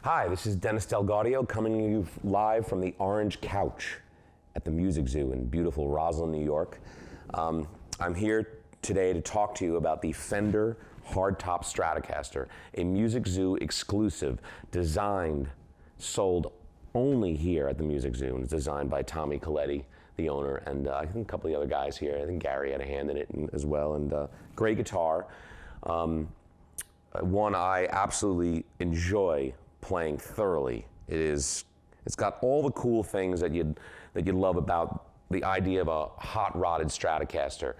Hi, this is Dennis DelGaudio coming to you live from the Orange Couch at the Music Zoo in beautiful Roslyn, New York. I'm here today to talk to you about the Fender Hardtop Stratocaster, a Music Zoo exclusive, designed, sold only here at the Music Zoo, and it's designed by Tommy Coletti, the owner, and I think a couple of the other guys here. I think Gary had a hand in it as well, and great guitar. One I absolutely enjoy playing thoroughly. It's got all the cool things that you'd love about the idea of a hot-rodded Stratocaster,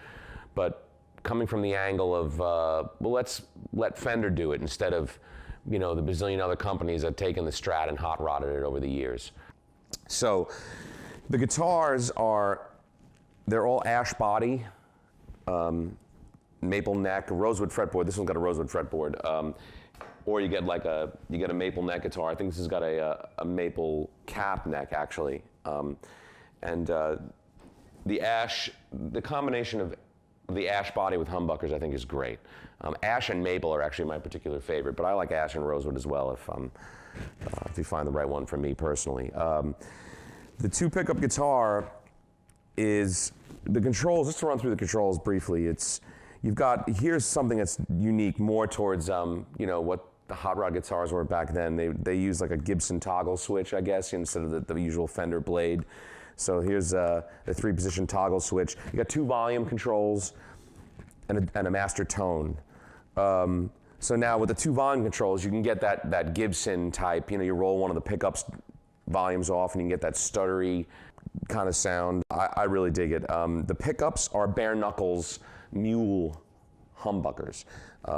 but coming from the angle of well, let's let Fender do it instead of the bazillion other companies that have taken the Strat and hot-rodded it over the years. So the guitars they're all ash body, maple neck, rosewood fretboard. This one's got a rosewood fretboard. Or you get a maple neck guitar. I think this has got a maple cap neck actually. The combination of the ash body with humbuckers I think is great. Ash and maple are actually my particular favorite, but I like ash and rosewood as well if you find the right one for me personally. The two pickup guitar is the controls. Just to run through the controls briefly, here's something that's unique more towards what the hot rod guitars were back then. They used like a Gibson toggle switch, I guess, instead of the usual Fender blade. So here's the 3-position toggle switch. You got 2 volume controls and a master tone. So now with the 2 volume controls, you can get that Gibson type. You roll one of the pickups volumes off, and you can get that stuttery kind of sound. I really dig it. The pickups are bare knuckles mule humbuckers.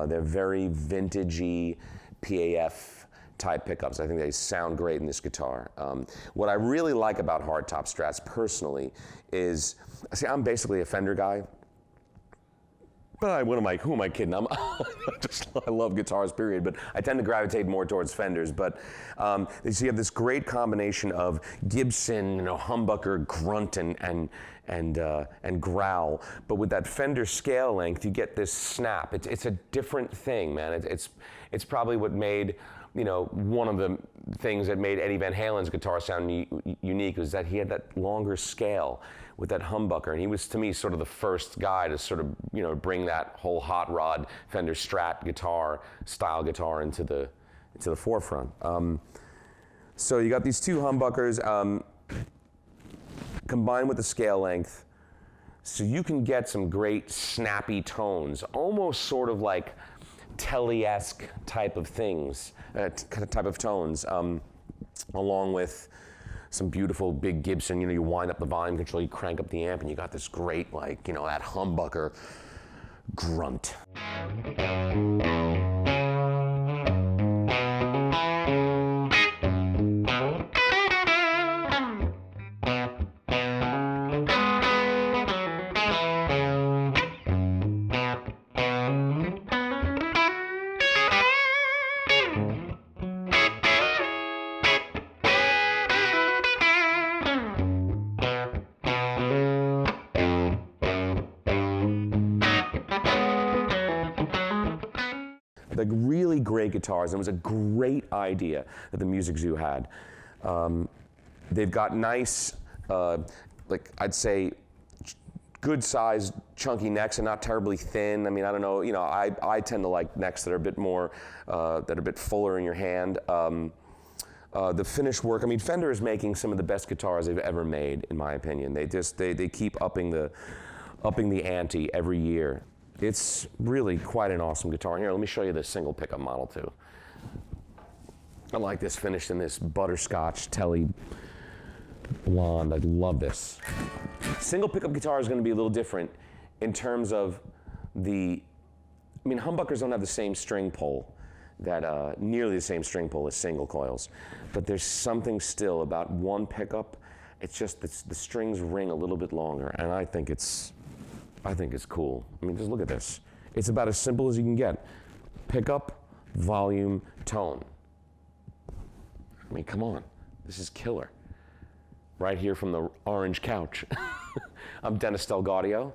They're very vintagey PAF type pickups. I think they sound great in this guitar. What I really like about hardtop Strats personally is, I'm basically a Fender guy. But who am I kidding? I love guitars, period. But I tend to gravitate more towards Fenders. But so you have this great combination of Gibson, humbucker, grunt, and growl. But with that Fender scale length, you get this snap. It's a different thing, man. It's probably what made one of the things that made Eddie Van Halen's guitar sound unique was that he had that longer scale with that humbucker, and he was, to me, sort of the first guy to sort of bring that whole hot rod Fender Strat guitar style guitar into the forefront. So you got these 2 humbuckers combined with the scale length, so you can get some great snappy tones, almost sort of like Telly-esque type of things, type of tones, along with some beautiful big Gibson. You wind up the volume control, you crank up the amp, and you got this great, that humbucker grunt. Like really great guitars, and it was a great idea that the Music Zoo had. They've got nice, I'd say, good-sized, chunky necks and not terribly thin. I mean, I don't know. I tend to like necks that are a bit more, that are a bit fuller in your hand. The finish work. I mean, Fender is making some of the best guitars they've ever made, in my opinion. They keep upping the ante every year. It's really quite an awesome guitar. Here, let me show you this single pickup model too. I like this finished in this butterscotch Telly blonde. I love this. Single pickup guitar is going to be a little different in terms of humbuckers don't have the same string pull, nearly the same string pull as single coils, but there's something still about one pickup. It's just the strings ring a little bit longer, and I think it's cool. I mean, just look at this. It's about as simple as you can get. Pickup, volume, tone. I mean, come on. This is killer. Right here from the Orange Couch. I'm Dennis DelGaudio,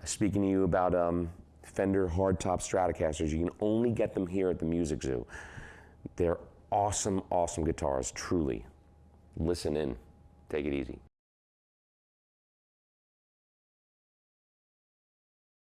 speaking to you about Fender Hardtop Stratocasters. You can only get them here at the Music Zoo. They're awesome, awesome guitars, truly. Listen in. Take it easy.